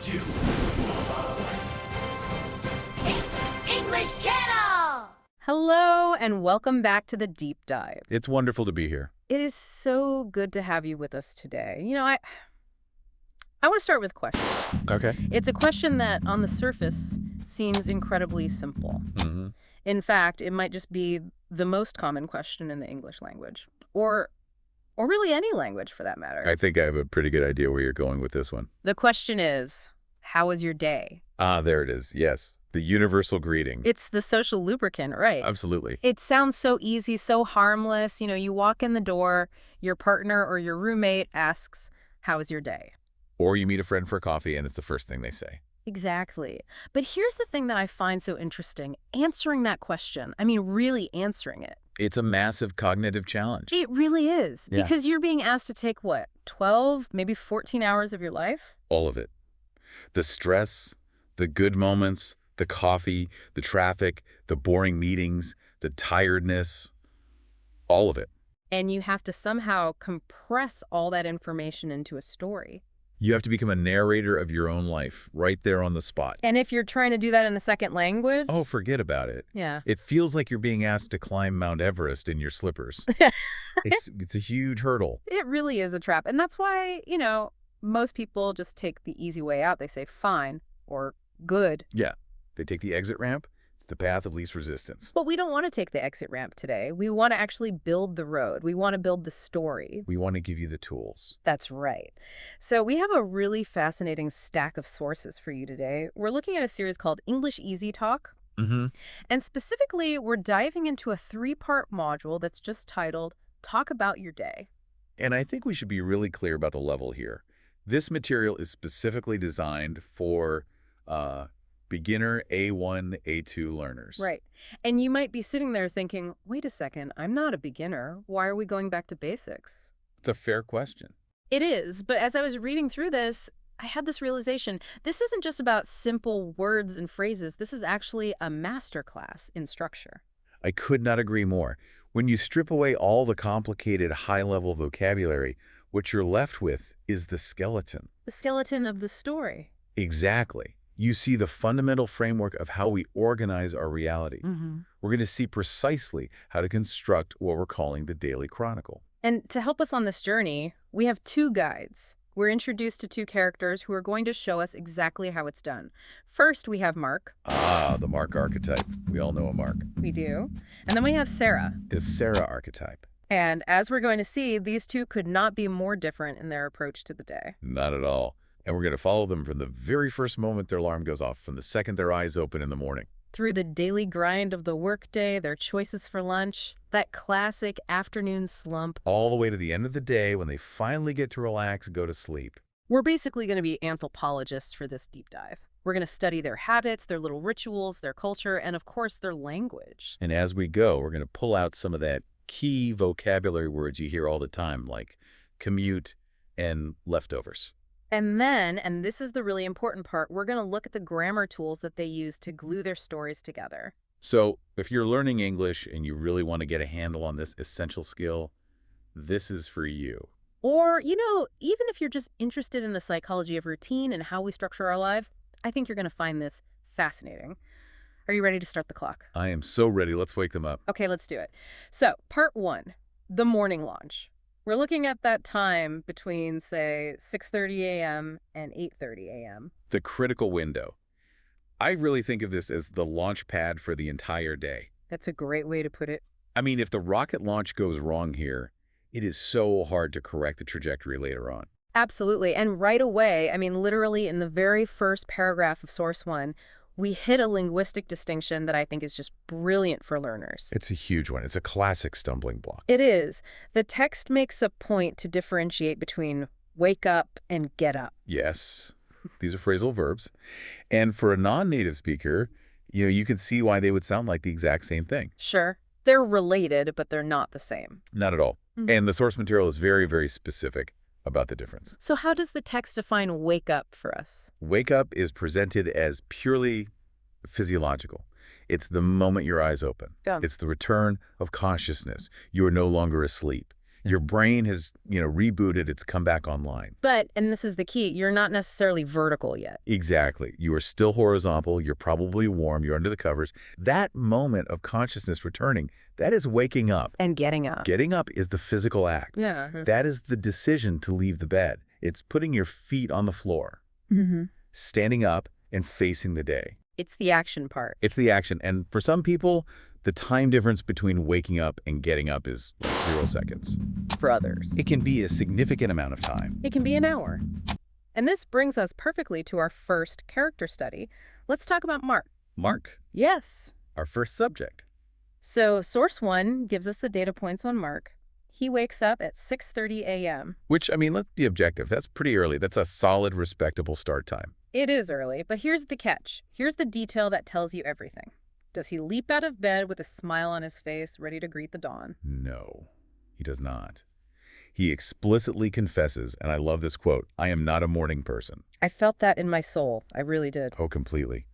to English Channel! Hello, and welcome back to the Deep Dive. It's wonderful to be here. It is so good to have you with us today. I want to start with a question. Okay. It's a question that, on the surface, seems incredibly simple. Mm-hmm. In fact, it might just be the most common question in the English language, or really any language for that matter. I think I have a pretty good idea where you're going with this one. The question is, how was your day? Ah, there it is. Yes. The universal greeting. It's the social lubricant, right? Absolutely. It sounds so easy, so harmless. You walk in the door, your partner or your roommate asks, how was your day? Or you meet a friend for coffee and it's the first thing they say. Exactly. But here's the thing that I find so interesting. Answering that question, really answering it. It's a massive cognitive challenge. It really is. Yeah. Because you're being asked to take, 12, maybe 14 hours of your life? All of it. The stress, the good moments, the coffee, the traffic, the boring meetings, the tiredness, all of it. And you have to somehow compress all that information into a story. You have to become a narrator of your own life right there on the spot. And if you're trying to do that in a second language... Oh, forget about it. Yeah. It feels like you're being asked to climb Mount Everest in your slippers. It's a huge hurdle. It really is a trap. And that's why, most people just take the easy way out. They say fine or good. Yeah. They take the exit ramp. It's the path of least resistance. But we don't want to take the exit ramp today. We want to actually build the road. We want to build the story. We want to give you the tools. That's right. So we have a really fascinating stack of sources for you today. We're looking at a series called English Easy Talk. Mm-hmm. And specifically, we're diving into a 3-part module that's just titled, Talk About Your Day. And I think we should be really clear about the level here. This material is specifically designed for beginner A1, A2 learners. Right. And you might be sitting there thinking, wait a second, I'm not a beginner. Why are we going back to basics? It's a fair question. It is. But as I was reading through this, I had this realization. This isn't just about simple words and phrases. This is actually a masterclass in structure. I could not agree more. When you strip away all the complicated high-level vocabulary, what you're left with is the skeleton. The skeleton of the story. Exactly. You see the fundamental framework of how we organize our reality. Mm-hmm. We're going to see precisely how to construct what we're calling the Daily Chronicle. And to help us on this journey, we have 2 guides. We're introduced to 2 characters who are going to show us exactly how it's done. First, we have Mark. Ah, the Mark archetype. We all know a Mark. We do. And then we have Sarah. The Sarah archetype. And as we're going to see, these 2 could not be more different in their approach to the day. Not at all. And we're going to follow them from the very first moment their alarm goes off, from the second their eyes open in the morning. Through the daily grind of the workday, their choices for lunch, that classic afternoon slump. All the way to the end of the day when they finally get to relax and go to sleep. We're basically going to be anthropologists for this deep dive. We're going to study their habits, their little rituals, their culture, and of course, their language. And as we go, we're going to pull out some of that key vocabulary words you hear all the time, like commute and leftovers. And then, and this is the really important part, we're going to look at the grammar tools that they use to glue their stories together. So if you're learning English and you really want to get a handle on this essential skill, this is for you. Or, even if you're just interested in the psychology of routine and how we structure our lives, I think you're going to find this fascinating. Are you ready to start the clock? I am so ready. Let's wake them up. Okay, let's do it. So, part 1, the morning launch. We're looking at that time between, say, 6:30 a.m. and 8:30 a.m. The critical window. I really think of this as the launch pad for the entire day. That's a great way to put it. If the rocket launch goes wrong here, it is so hard to correct the trajectory later on. Absolutely. And right away, literally in the very first paragraph of Source 1, we hit a linguistic distinction that I think is just brilliant for learners. It's a huge one. It's a classic stumbling block. It is. The text makes a point to differentiate between wake up and get up. Yes. These are phrasal verbs. And for a non-native speaker, you can see why they would sound like the exact same thing. Sure. They're related, but they're not the same. Not at all. Mm-hmm. And the source material is very, very specific about the difference. So how does the text define wake up for us? Wake up is presented as purely physiological. It's the moment your eyes open. Yeah. It's the return of consciousness. You are no longer asleep. Your brain has, rebooted. It's come back online. But, and this is the key, you're not necessarily vertical yet. Exactly. You are still horizontal. You're probably warm. You're under the covers. That moment of consciousness returning, that is waking up. And getting up. Getting up is the physical act. Yeah. That is the decision to leave the bed. It's putting your feet on the floor, standing up and facing the day. It's the action part. It's the action. And for some people, the time difference between waking up and getting up is like 0 seconds. For others, It can be a significant amount of time. it can be an hour. And this brings us perfectly to our first character study. Let's talk about Mark. Mark, Yes. our first subject. So source 1 gives us the data points on Mark. He wakes up at 6:30 a.m. Which, let's be objective. That's pretty early. That's a solid, respectable start time. It is early, but here's the catch. Here's the detail that tells you everything. Does he leap out of bed with a smile on his face, ready to greet the dawn? No, he does not. He explicitly confesses, and I love this quote, "I am not a morning person." I felt that in my soul. I really did. Oh, completely.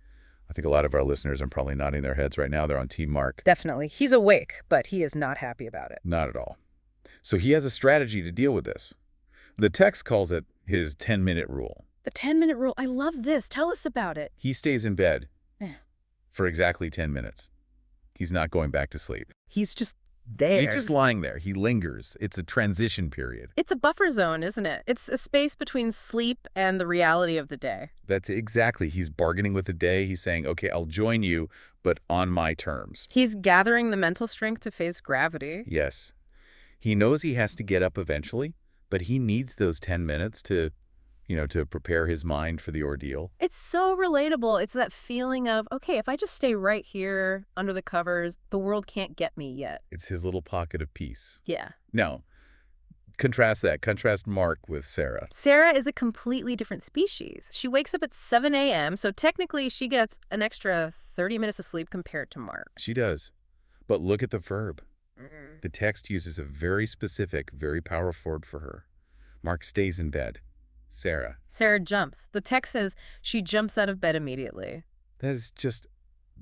I think a lot of our listeners are probably nodding their heads right now. They're on Team Mark. Definitely. He's awake, but he is not happy about it. Not at all. So he has a strategy to deal with this. The text calls it his 10-minute rule. The 10-minute rule. I love this. Tell us about it. He stays in bed Eh. for exactly 10 minutes. He's not going back to sleep. He's just there. He's just lying there. He lingers. It's a transition period. It's a buffer zone, isn't it? It's a space between sleep and the reality of the day. That's exactly. He's bargaining with the day. He's saying, okay, I'll join you, but on my terms. He's gathering the mental strength to face gravity. Yes. He knows he has to get up eventually, but he needs those 10 minutes to prepare his mind for the ordeal. It's so relatable. It's that feeling of, okay, if I just stay right here under the covers, the world can't get me yet. It's his little pocket of peace. Yeah. Now, contrast that. Contrast Mark with Sarah. Sarah is a completely different species. She wakes up at 7 a.m., so technically she gets an extra 30 minutes of sleep compared to Mark. She does. But look at the verb. The text uses a very specific, very powerful verb for her. Mark stays in bed. Sarah jumps. The text says she jumps out of bed immediately. That is just,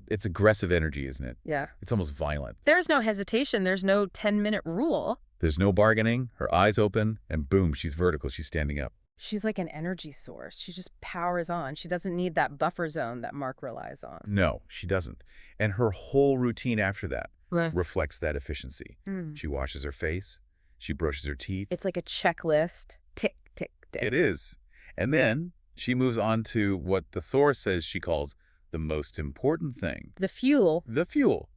it's aggressive energy, isn't it? Yeah. It's almost violent. There's no hesitation. There's no 10-minute rule. There's no bargaining. Her eyes open, and boom, she's vertical. She's standing up. She's like an energy source. She just powers on. She doesn't need that buffer zone that Mark relies on. No, she doesn't. And her whole routine after that Right. reflects that efficiency. She washes her face. She brushes her teeth. It's like a checklist. Tick, tick, tick. It is. And then she moves on to what the source says she calls the most important thing. The fuel. The fuel.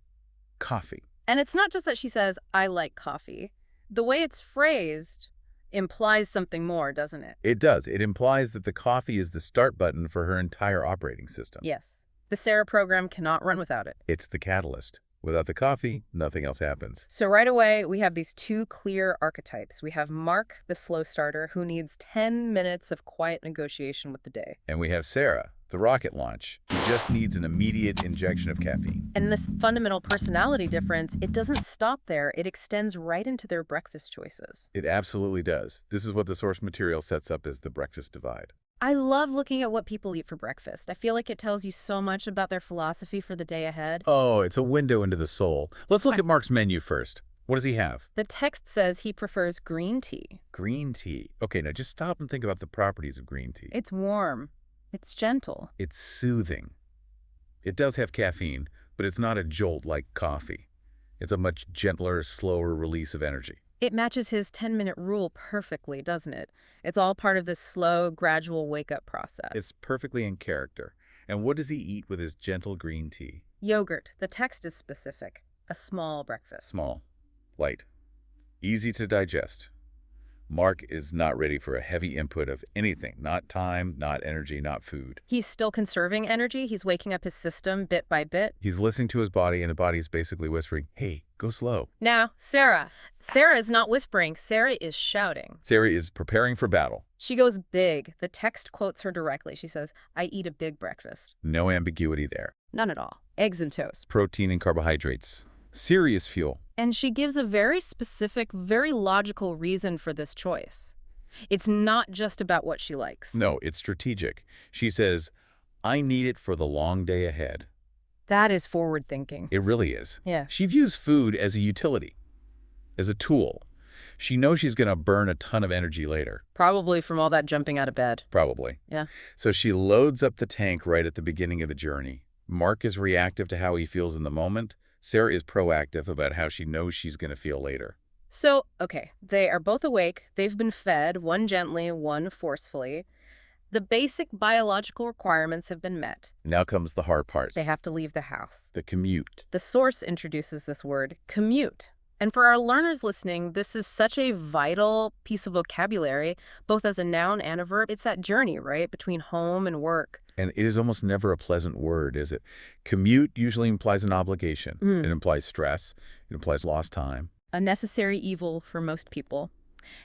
Coffee. And it's not just that she says, I like coffee. The way it's phrased implies something more, doesn't it? It does. It implies that the coffee is the start button for her entire operating system. Yes. The Sarah program cannot run without it. It's the catalyst. Without the coffee, nothing else happens. So right away, we have these two clear archetypes. We have Mark, the slow starter, who needs 10 minutes of quiet negotiation with the day. And we have Sarah, the rocket launch, who just needs an immediate injection of caffeine. And this fundamental personality difference, it doesn't stop there. It extends right into their breakfast choices. It absolutely does. This is what the source material sets up as the breakfast divide. I love looking at what people eat for breakfast. I feel like it tells you so much about their philosophy for the day ahead. Oh, it's a window into the soul. Let's look at Mark's menu first. What does he have? The text says he prefers green tea. Green tea. Okay, now just stop and think about the properties of green tea. It's warm. It's gentle. It's soothing. It does have caffeine, but it's not a jolt like coffee. It's a much gentler, slower release of energy. It matches his 10-minute rule perfectly, doesn't it? It's all part of this slow, gradual wake-up process. It's perfectly in character. And what does he eat with his gentle green tea? Yogurt. The text is specific. A small breakfast. Small, light, easy to digest. Mark is not ready for a heavy input of anything. Not time, not energy, not food. He's still conserving energy. He's waking up his system bit by bit. He's listening to his body, and the body's basically whispering, hey, go slow. Now, Sarah. Sarah is not whispering. Sarah is shouting. Sarah is preparing for battle. She goes big. The text quotes her directly. She says, I eat a big breakfast. No ambiguity there. None at all. Eggs and toast. Protein and carbohydrates. Serious fuel. And she gives a very specific, very logical reason for this choice. It's not just about what she likes. No, it's strategic. She says, I need it for the long day ahead. That is forward thinking. It really is. Yeah. She views food as a utility, as a tool. She knows she's going to burn a ton of energy later. Probably from all that jumping out of bed. Probably. Yeah. So she loads up the tank right at the beginning of the journey. Mark is reactive to how he feels in the moment. Sarah is proactive about how she knows she's going to feel later. So, okay, they are both awake. They've been fed, one gently, one forcefully. The basic biological requirements have been met. Now comes the hard part. They have to leave the house. The commute. The source introduces this word, commute. And for our learners listening, this is such a vital piece of vocabulary, both as a noun and a verb. It's that journey, right, between home and work. And it is almost never a pleasant word, is it? Commute usually implies an obligation. It implies stress. It implies lost time. A necessary evil for most people.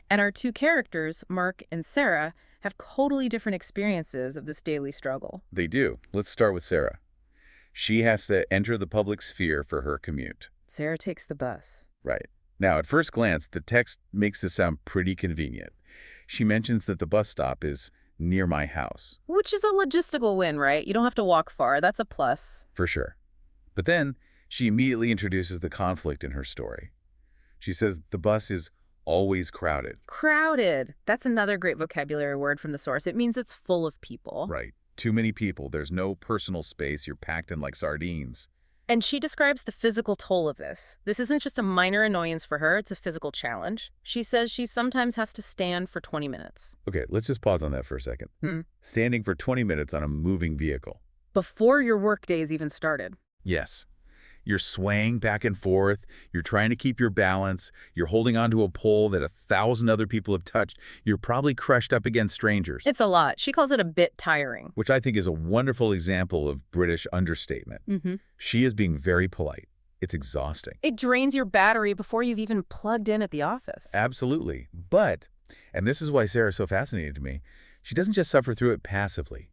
And our two characters, Mark and Sarah, have totally different experiences of this daily struggle. They do. Let's start with Sarah. She has to enter the public sphere for her commute. Sarah takes the bus. Right. Now, at first glance, the text makes this sound pretty convenient. She mentions that the bus stop is near my house. Which is a logistical win, right? You don't have to walk far. That's a plus. For sure. But then she immediately introduces the conflict in her story. She says the bus is always crowded. Crowded. That's another great vocabulary word from the source. It means it's full of people. Right. Too many people. There's no personal space. You're packed in like sardines. And she describes the physical toll of this. This isn't just a minor annoyance for her, it's a physical challenge. She says she sometimes has to stand for 20 minutes. Okay, let's just pause on that for a second. Standing for 20 minutes on a moving vehicle. Before your workday's even started. Yes. You're swaying back and forth. You're trying to keep your balance. You're holding onto a pole that 1,000 other people have touched. You're probably crushed up against strangers. It's a lot. She calls it a bit tiring. Which I think is a wonderful example of British understatement. She is being very polite. It's exhausting. It drains your battery before you've even plugged in at the office. Absolutely. But, and this is why Sarah's so fascinating to me, she doesn't just suffer through it passively.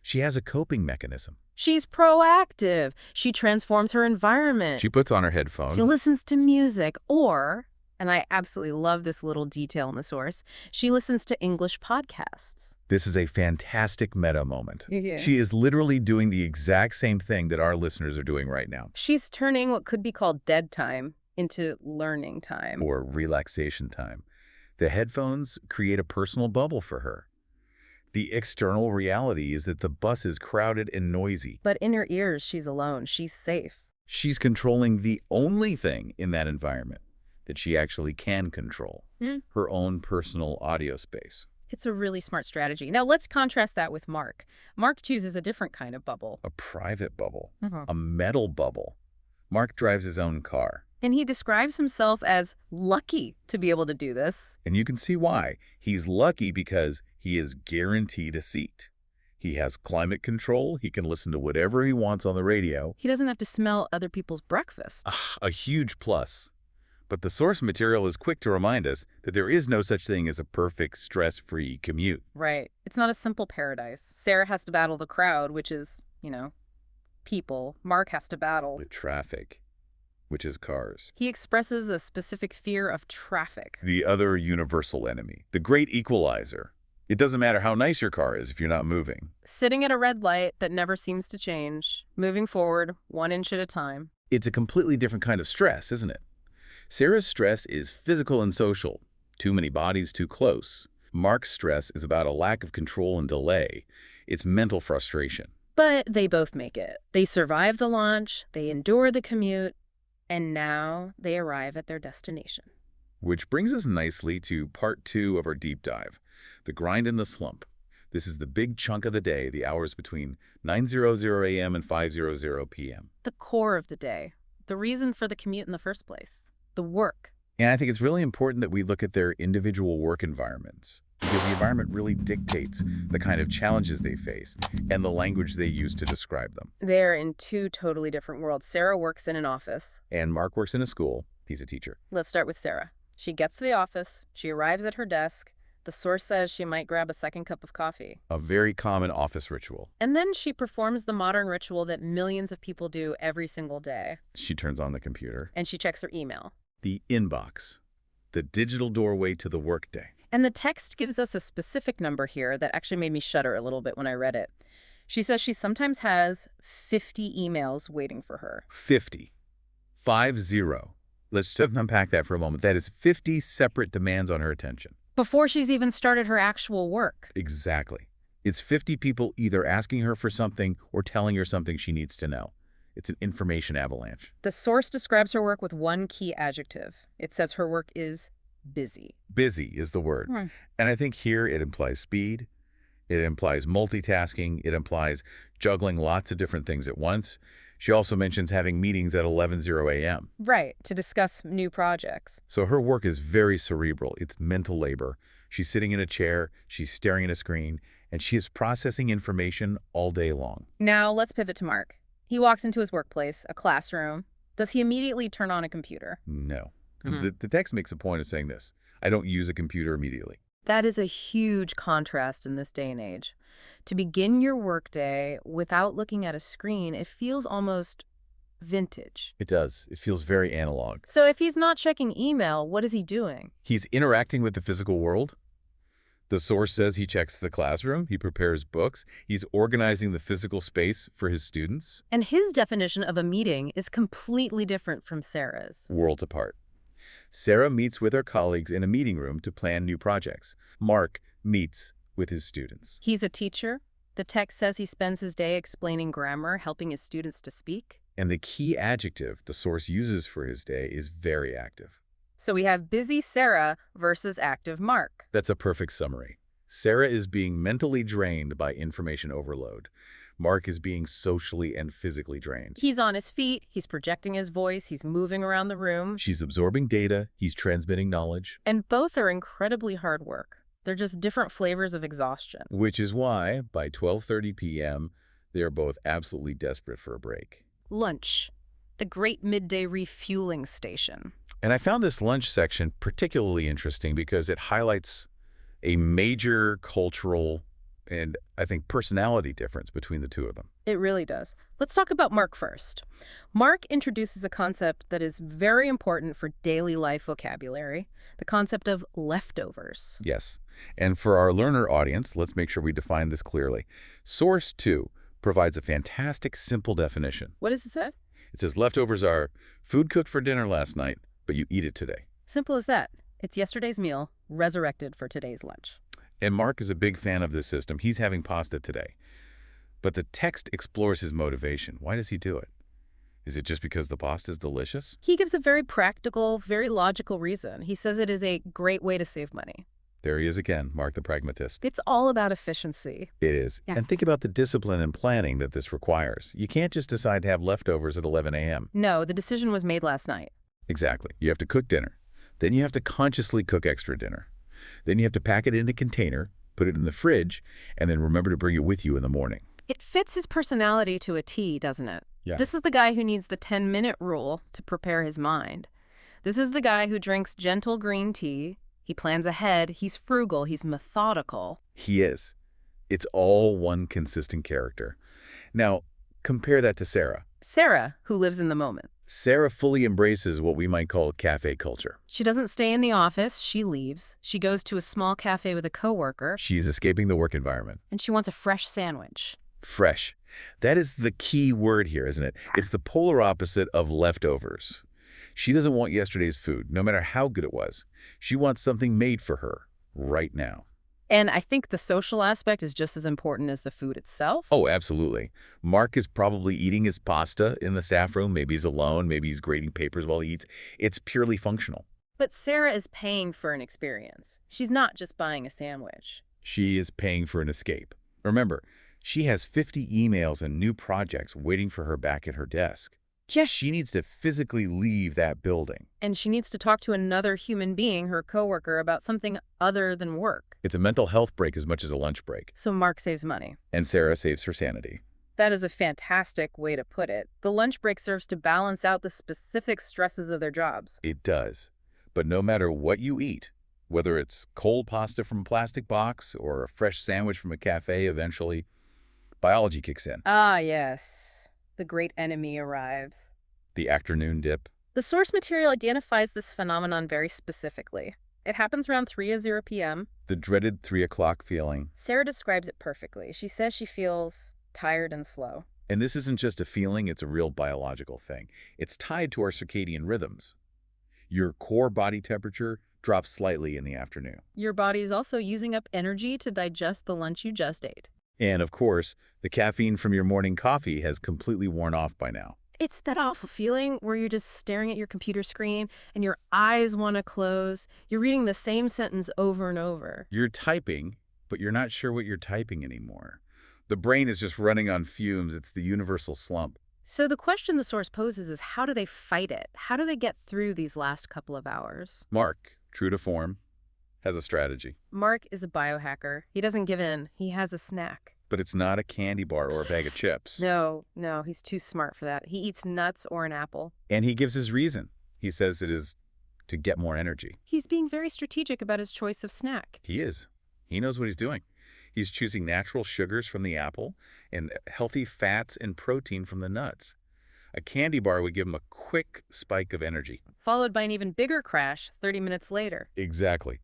She has a coping mechanism. She's proactive. She transforms her environment. She puts on her headphones. She listens to music, or, and I absolutely love this little detail in the source, she listens to English podcasts. This is a fantastic meta moment. Yeah. She is literally doing the exact same thing that our listeners are doing right now. She's turning what could be called dead time into learning time. Or relaxation time. The headphones create a personal bubble for her. The external reality is that the bus is crowded and noisy. But in her ears, she's alone. She's safe. She's controlling the only thing in that environment that she actually can control, her own personal audio space. It's a really smart strategy. Now let's contrast that with Mark. Mark chooses a different kind of bubble. A private bubble, a metal bubble. Mark drives his own car. And he describes himself as lucky to be able to do this. And you can see why. He's lucky because he is guaranteed a seat. He has climate control. He can listen to whatever he wants on the radio. He doesn't have to smell other people's breakfast. A huge plus. But the source material is quick to remind us that there is no such thing as a perfect, stress-free commute. Right. It's not a simple paradise. Sarah has to battle the crowd, which is, people. Mark has to battle The traffic, which is cars. He expresses a specific fear of traffic. The other universal enemy, the great equalizer. It doesn't matter how nice your car is if you're not moving. Sitting at a red light that never seems to change, moving forward 1 inch at a time. It's a completely different kind of stress, isn't it? Sarah's stress is physical and social. Too many bodies too close. Mark's stress is about a lack of control and delay. It's mental frustration. But they both make it. They survive the launch, they endure the commute, and now they arrive at their destination. Which brings us nicely to part 2 of our deep dive, the grind and the slump. This is the big chunk of the day, the hours between 9:00 a.m. and 5:00 p.m. The core of the day, the reason for the commute in the first place, the work. And I think it's really important that we look at their individual work environments, because the environment really dictates the kind of challenges they face and the language they use to describe them. They're in 2 totally different worlds. Sarah works in an office. And Mark works in a school. He's a teacher. Let's start with Sarah. She gets to the office. She arrives at her desk. The source says she might grab a second cup of coffee. A very common office ritual. And then she performs the modern ritual that millions of people do every single day. She turns on the computer. And she checks her email. The inbox. The digital doorway to the workday. And the text gives us a specific number here that actually made me shudder a little bit when I read it. She says she sometimes has 50 emails waiting for her. 50. 50. Let's just unpack that for a moment. That is 50 separate demands on her attention. Before she's even started her actual work. Exactly. It's 50 people either asking her for something or telling her something she needs to know. It's an information avalanche. The source describes her work with one key adjective. It says her work is busy. Busy is the word. And I think here it implies speed. It implies multitasking. It implies juggling lots of different things at once. She also mentions having meetings at 11:00 a.m. Right, to discuss new projects. So her work is very cerebral. It's mental labor. She's sitting in a chair, she's staring at a screen, and she is processing information all day long. Now let's pivot to Mark. He walks into his workplace, a classroom. Does he immediately turn on a computer? No. The text makes a point of saying this. I don't use a computer immediately. That is a huge contrast in this day and age. To begin your workday without looking at a screen, it feels almost vintage. It does. It feels very analog. So if he's not checking email, what is he doing? He's interacting with the physical world. The source says he checks the classroom, he prepares books, he's organizing the physical space for his students. And his definition of a meeting is completely different from Sarah's. Worlds apart. Sarah meets with her colleagues in a meeting room to plan new projects. Mark meets with his students. He's a teacher. The text says he spends his day explaining grammar, helping his students to speak. And the key adjective the source uses for his day is very active. So we have busy Sarah versus active Mark. That's a perfect summary. Sarah is being mentally drained by information overload. Mark is being socially and physically drained. He's on his feet, he's projecting his voice, he's moving around the room. She's absorbing data, he's transmitting knowledge. And both are incredibly hard work. They're just different flavors of exhaustion. Which is why, by 12:30 p.m., they are both absolutely desperate for a break. Lunch. The great midday refueling station. And I found this lunch section particularly interesting because it highlights a major cultural and, I think, personality difference between the two of them. It really does. Let's talk about Mark first. Mark introduces a concept that is very important for daily life vocabulary, the concept of leftovers. Yes. And for our learner audience, let's make sure we define this clearly. Source 2 provides a fantastic, simple definition. What does it say? It says leftovers are food cooked for dinner last night, but you eat it today. Simple as that. It's yesterday's meal, resurrected for today's lunch. And Mark is a big fan of this system. He's having pasta today. But the text explores his motivation. Why does he do it? Is it just because the pasta is delicious? He gives a very practical, very logical reason. He says it is a great way to save money. There he is again, Mark the pragmatist. It's all about efficiency. It is. Yeah. And think about the discipline and planning that this requires. You can't just decide to have leftovers at 11 a.m. No, the decision was made last night. Exactly. You have to cook dinner. Then you have to consciously cook extra dinner. Then you have to pack it in a container, put it in the fridge, and then remember to bring it with you in the morning. It fits his personality to a T, doesn't it? Yeah. This is the guy who needs the 10-minute rule to prepare his mind. This is the guy who drinks gentle green tea. He plans ahead. He's frugal. He's methodical. He is. It's all one consistent character. Now, compare that to Sarah. Sarah, who lives in the moment. Sarah fully embraces what we might call cafe culture. She doesn't stay in the office. She leaves. She goes to a small cafe with a coworker. She's escaping the work environment. And she wants a fresh sandwich. Fresh. That is the key word here, isn't it? It's the polar opposite of leftovers. She doesn't want yesterday's food, no matter how good it was. She wants something made for her right now. And I think the social aspect is just as important as the food itself. Oh, absolutely. Mark is probably eating his pasta in the staff room. Maybe he's alone. Maybe he's grading papers while he eats. It's purely functional. But Sarah is paying for an experience. She's not just buying a sandwich. She is paying for an escape. Remember, she has 50 emails and new projects waiting for her back at her desk. Yes. She needs to physically leave that building. And she needs to talk to another human being, her coworker, about something other than work. It's a mental health break as much as a lunch break. So Mark saves money. And Sarah saves her sanity. That is a fantastic way to put it. The lunch break serves to balance out the specific stresses of their jobs. It does. But no matter what you eat, whether it's cold pasta from a plastic box or a fresh sandwich from a cafe, eventually, biology kicks in. Ah, yes. The great enemy arrives. The afternoon dip. The source material identifies this phenomenon very specifically. It happens around 3:00 p.m. The dreaded 3 o'clock feeling. Sarah describes it perfectly. She says she feels tired and slow. And this isn't just a feeling, it's a real biological thing. It's tied to our circadian rhythms. Your core body temperature drops slightly in the afternoon. Your body is also using up energy to digest the lunch you just ate. And of course, the caffeine from your morning coffee has completely worn off by now. It's that awful feeling where you're just staring at your computer screen and your eyes want to close. You're reading the same sentence over and over. You're typing, but you're not sure what you're typing anymore. The brain is just running on fumes. It's the universal slump. So the question the source poses is, how do they fight it? How do they get through these last couple of hours? Mark, true to form, has a strategy. Mark is a biohacker. He doesn't give in. He has a snack. But it's not a candy bar or a bag of chips. No, he's too smart for that. He eats nuts or an apple. And he gives his reason. He says it is to get more energy. He's being very strategic about his choice of snack. He is. He knows what he's doing. He's choosing natural sugars from the apple and healthy fats and protein from the nuts. A candy bar would give him a quick spike of energy. Followed by an even bigger crash 30 minutes later. Exactly.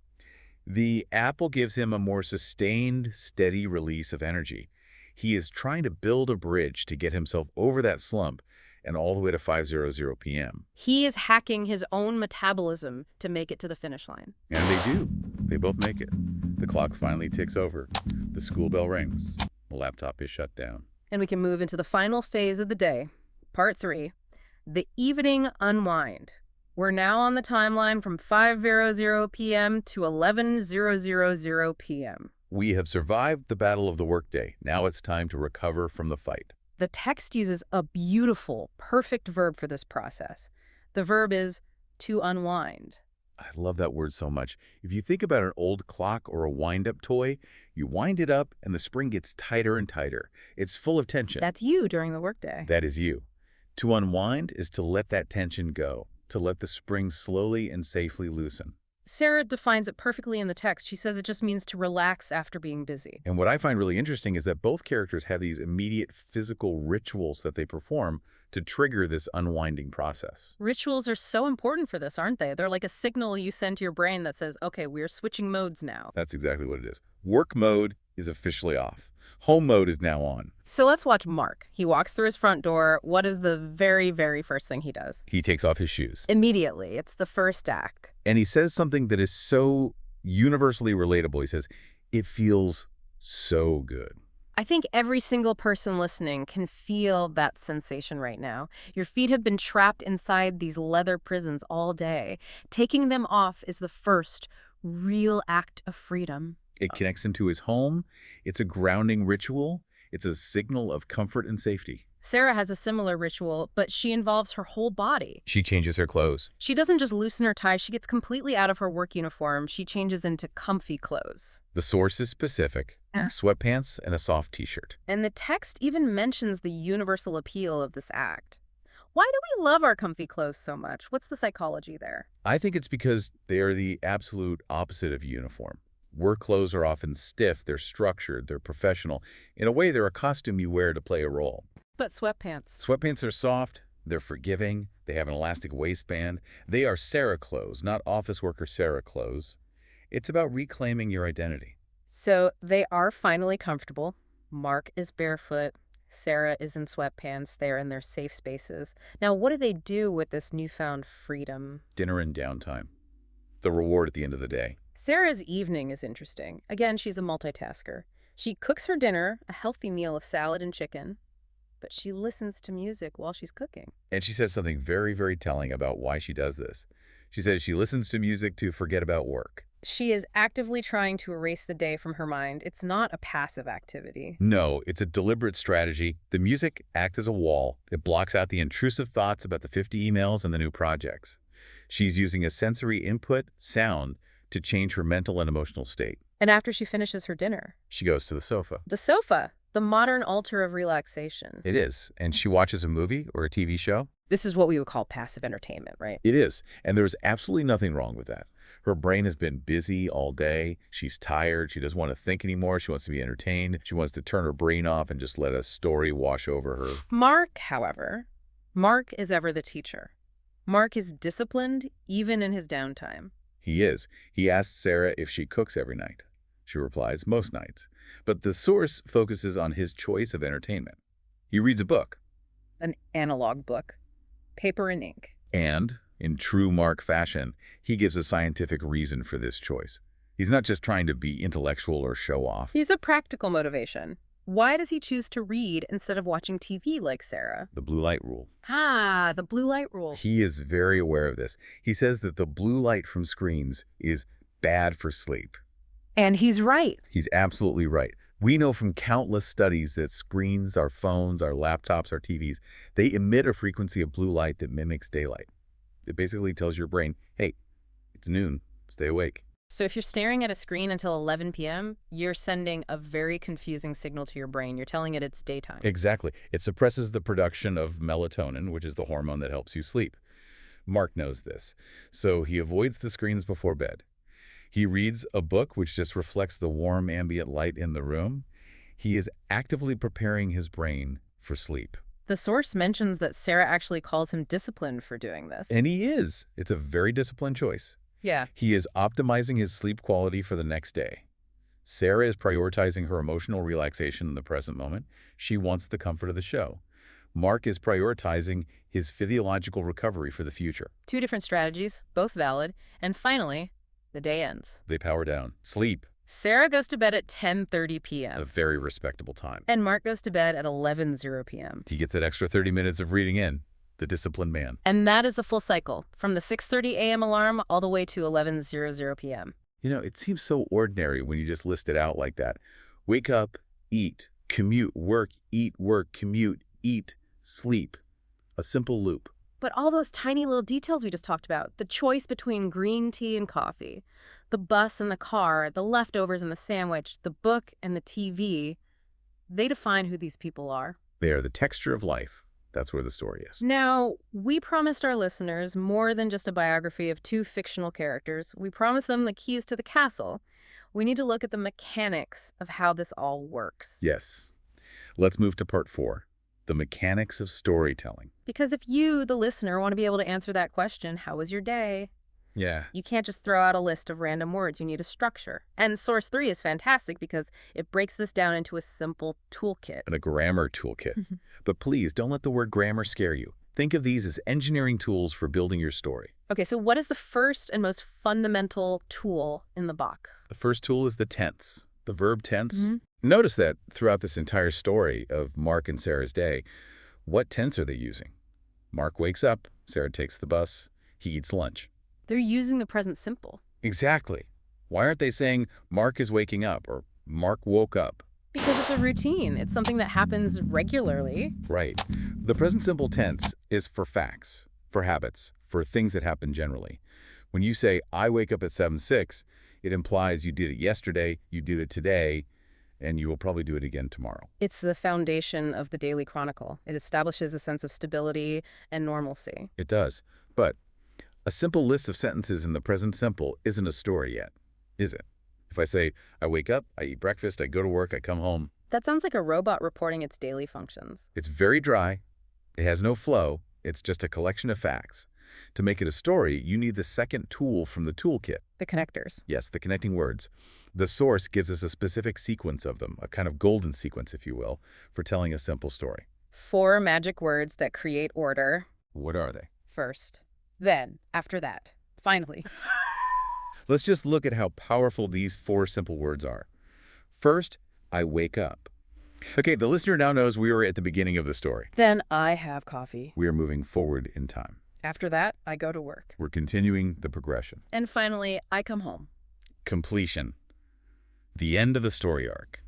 The apple gives him a more sustained, steady release of energy. He is trying to build a bridge to get himself over that slump and all the way to 5:00 p.m. He is hacking his own metabolism to make it to the finish line. And they do. They both make it. The clock finally ticks over. The school bell rings. The laptop is shut down. And we can move into the final phase of the day, part 3, the evening unwind. We're now on the timeline from 5:00 p.m. to 11:000 p.m. We have survived the battle of the workday. Now it's time to recover from the fight. The text uses a beautiful, perfect verb for this process. The verb is to unwind. I love that word so much. If you think about an old clock or a wind-up toy, you wind it up and the spring gets tighter and tighter. It's full of tension. That's you during the workday. That is you. To unwind is to let that tension go, to let the spring slowly and safely loosen. Sarah defines it perfectly in the text. She says it just means to relax after being busy. And what I find really interesting is that both characters have these immediate physical rituals that they perform to trigger this unwinding process. Rituals are so important for this, aren't they? They're like a signal you send to your brain that says, okay, we're switching modes now. That's exactly what it is. Work mode is officially off. Home mode is now on. So let's watch Mark. He walks through his front door. What is the very, very first thing he does? He takes off his shoes. Immediately. It's the first act. And he says something that is so universally relatable. He says, it feels so good. I think every single person listening can feel that sensation right now. Your feet have been trapped inside these leather prisons all day. Taking them off is the first real act of freedom. It connects him to his home. It's a grounding ritual. It's a signal of comfort and safety. Sarah has a similar ritual, but she involves her whole body. She changes her clothes. She doesn't just loosen her tie. She gets completely out of her work uniform. She changes into comfy clothes. The source is specific. Sweatpants and a soft t-shirt. And the text even mentions the universal appeal of this act. Why do we love our comfy clothes so much? What's the psychology there? I think it's because they are the absolute opposite of uniform. Work clothes are often stiff, they're structured, they're professional. In a way, they're a costume you wear to play a role. But sweatpants. Sweatpants are soft, they're forgiving, they have an elastic waistband. They are Sarah clothes, not office worker Sarah clothes. It's about reclaiming your identity. So they are finally comfortable. Mark is barefoot. Sarah is in sweatpants. They're in their safe spaces. Now, what do they do with this newfound freedom? Dinner and downtime. The reward at the end of the day. Sarah's evening is interesting. Again, she's a multitasker. She cooks her dinner, a healthy meal of salad and chicken, but she listens to music while she's cooking. And she says something very, very telling about why she does this. She says she listens to music to forget about work. She is actively trying to erase the day from her mind. It's not a passive activity. No, it's a deliberate strategy. The music acts as a wall. It blocks out the intrusive thoughts about the 50 emails and the new projects. She's using a sensory input, sound, to change her mental and emotional state. And after she finishes her dinner, She goes to the sofa. the sofa, the modern altar of relaxation. It is. And she watches a movie or a TV show. This is what we would call passive entertainment, right? It is. And there's absolutely nothing wrong with that. Her brain has been busy all day. She's tired. She doesn't want to think anymore. She wants to be entertained. She wants to turn her brain off and just let a story wash over her. Mark, however, Mark is ever the teacher. Mark is disciplined even in his downtime. He is. He asks Sarah if she cooks every night. She replies, most nights. But the source focuses on his choice of entertainment. He reads a book. An analog book. Paper and ink. And In true Mark fashion, he gives a scientific reason for this choice. He's not just trying to be intellectual or show off. He's a practical motivation. Why does he choose to read instead of watching TV like Sarah? The blue light rule. Ah, the blue light rule. He is very aware of this. He says that the blue light from screens is bad for sleep. And he's right. He's absolutely right. We know from countless studies that screens, our phones, our laptops, our TVs, they emit a frequency of blue light that mimics daylight. It basically tells your brain, hey, it's noon, stay awake. So if you're staring at a screen until 11 p.m., you're sending a very confusing signal to your brain. You're telling it it's daytime. Exactly. It suppresses the production of melatonin, which is the hormone that helps you sleep. Mark knows this, so he avoids the screens before bed. He reads a book which just reflects the warm ambient light in the room. He is actively preparing his brain for sleep. The source mentions that Sarah actually calls him disciplined for doing this. And he is. It's a very disciplined choice. Yeah. He is optimizing his sleep quality for the next day. Sarah is prioritizing her emotional relaxation in the present moment. She wants the comfort of the show. Mark is prioritizing his physiological recovery for the future. Two different strategies, both valid. And finally, the day ends. They power down. Sleep. Sarah goes to bed at 10:30 A p.m. very respectable time. and Mark goes to bed at 11:00 p.m. He gets that extra 30 minutes of reading in. The disciplined man. And that is the full cycle, from the 6:30 a.m. alarm all the way to 11:00 p.m. You know, it seems so ordinary when you just list it out like that. Wake up, eat, commute, work, commute, eat, sleep. A simple loop. But all those tiny little details we just talked about, the choice between green tea and coffee, the bus and the car, the leftovers and the sandwich, the book and the TV, they define who these people are. They are the texture of life. That's where the story is. Now, we promised our listeners more than just a biography of two fictional characters. We promised them the keys to the castle. We need to look at the mechanics of how this all works. Yes. Let's move to part 4. The mechanics of storytelling. Because if you, the listener, want to be able to answer that question, how was your day? Yeah. You can't just throw out a list of random words. You need a structure. And Source 3 is fantastic because it breaks this down into a simple toolkit. And a grammar toolkit. But please, don't let the word grammar scare you. Think of these as engineering tools for building your story. Okay, so what is the first and most fundamental tool in the box? The first tool is the tense, the verb tense. Notice that throughout this entire story of Mark and Sarah's day, what tense are they using? Mark wakes up, Sarah takes the bus, he eats lunch. They're using the present simple. Exactly. Why aren't they saying Mark is waking up or Mark woke up? Because it's a routine. It's something that happens regularly. Right. The present simple tense is for facts, for habits, for things that happen generally. When you say, I wake up at 7:06, it implies you did it yesterday, you did it today, and you will probably do it again tomorrow. It's the foundation of the Daily Chronicle. It establishes a sense of stability and normalcy. It does. But a simple list of sentences in the present simple isn't a story yet, is it? If I say, I wake up, I eat breakfast, I go to work, I come home. That sounds like a robot reporting its daily functions. It's very dry. It has no flow. It's just a collection of facts. To make it a story, you need the second tool from the toolkit. The connectors. Yes, the connecting words. The source gives us a specific sequence of them, a kind of golden sequence, if you will, for telling a simple story. 4 magic words that create order. What are they? First, then, after that, finally. Let's just look at how powerful these 4 simple words are. First, I wake up. Okay, the listener now knows we are at the beginning of the story. Then I have coffee. We are moving forward in time. After that, I go to work. We're continuing the progression. And finally, I come home. Completion. The end of the story arc.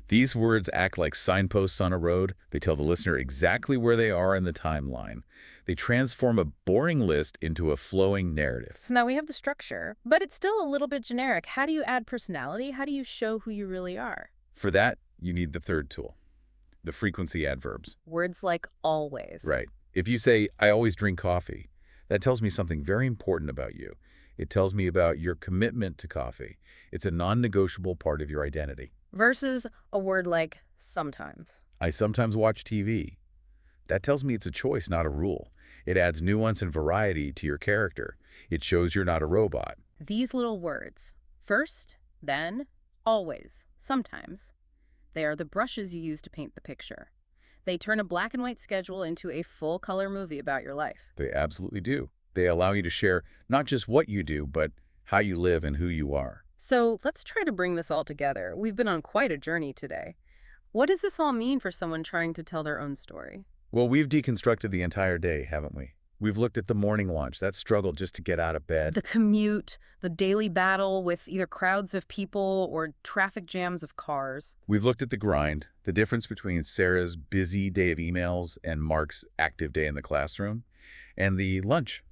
These words act like signposts on a road. They tell the listener exactly where they are in the timeline. They transform a boring list into a flowing narrative. So now we have the structure, but it's still a little bit generic. How do you add personality? How do you show who you really are? For that, you need the third tool, the frequency adverbs. Words like always. Right. If you say, I always drink coffee, that tells me something very important about you. It tells me about your commitment to coffee. It's a non-negotiable part of your identity. Versus a word like sometimes. I sometimes watch TV. That tells me it's a choice, not a rule. It adds nuance and variety to your character. It shows you're not a robot. These little words, first, then, always, sometimes, they are the brushes you use to paint the picture. They turn a black and white schedule into a full-color movie about your life. They absolutely do. They allow you to share not just what you do, but how you live and who you are. So let's try to bring this all together. We've been on quite a journey today. What does this all mean for someone trying to tell their own story? Well, we've deconstructed the entire day, haven't we? We've looked at the morning launch, that struggle just to get out of bed. The commute, the daily battle with either crowds of people or traffic jams of cars. We've looked at the grind, the difference between Sarah's busy day of emails and Mark's active day in the classroom, and the lunch,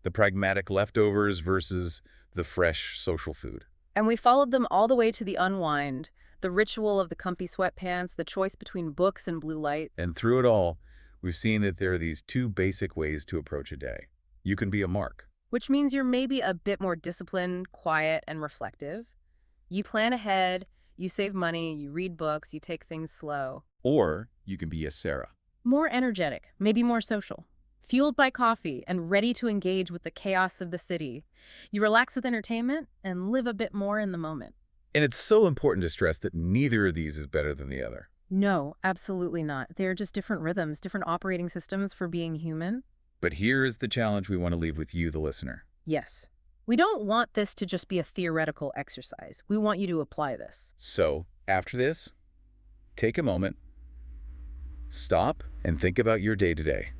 the pragmatic leftovers versus the fresh social food. And we followed them all the way to the unwind, the ritual of the comfy sweatpants, the choice between books and blue light. And through it all, we've seen that there are these two basic ways to approach a day. You can be a Mark, Which means you're maybe a bit more disciplined, quiet, and reflective. You plan ahead, you save money, you read books, you take things slow. or you can be a Sarah. More energetic, maybe more social. Fueled by coffee and ready to engage with the chaos of the city. You relax with entertainment and live a bit more in the moment. And it's so important to stress that neither of these is better than the other. No, absolutely not. They're just different rhythms, different operating systems for being human. But here is the challenge we want to leave with you, the listener. Yes. We don't want this to just be a theoretical exercise. We want you to apply this. So, after this, take a moment, stop, and think about your day today.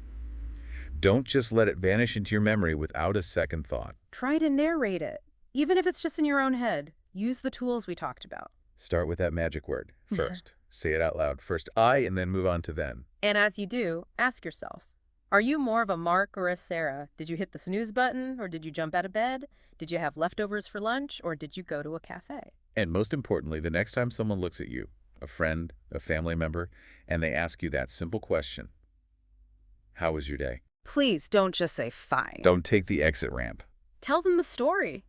Don't just let it vanish into your memory without a second thought. Try to narrate it, even if it's just in your own head. Use the tools we talked about. Start with that magic word first. Say it out loud. First I, and then move on to then. And as you do, ask yourself, are you more of a Mark or a Sarah? Did you hit the snooze button, or did you jump out of bed? Did you have leftovers for lunch, or did you go to a cafe? And most importantly, the next time someone looks at you, a friend, a family member, and they ask you that simple question, how was your day? Please don't just say fine. Don't take the exit ramp. Tell them the story.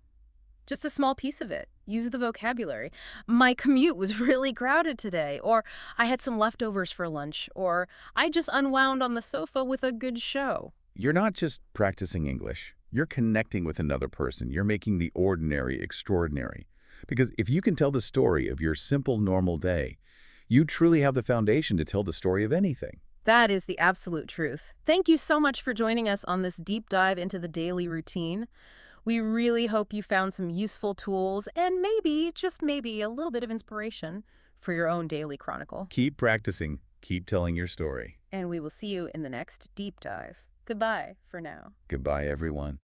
Just a small piece of it. Use the vocabulary. My commute was really crowded today, or I had some leftovers for lunch, or I just unwound on the sofa with a good show. You're not just practicing English. You're connecting with another person. You're making the ordinary extraordinary. Because if you can tell the story of your simple, normal day, you truly have the foundation to tell the story of anything. That is the absolute truth. Thank you so much for joining us on this deep dive into the daily routine. We really hope you found some useful tools and maybe, just maybe, a little bit of inspiration for your own daily chronicle. Keep practicing. Keep telling your story. And we will see you in the next deep dive. Goodbye for now. Goodbye, everyone.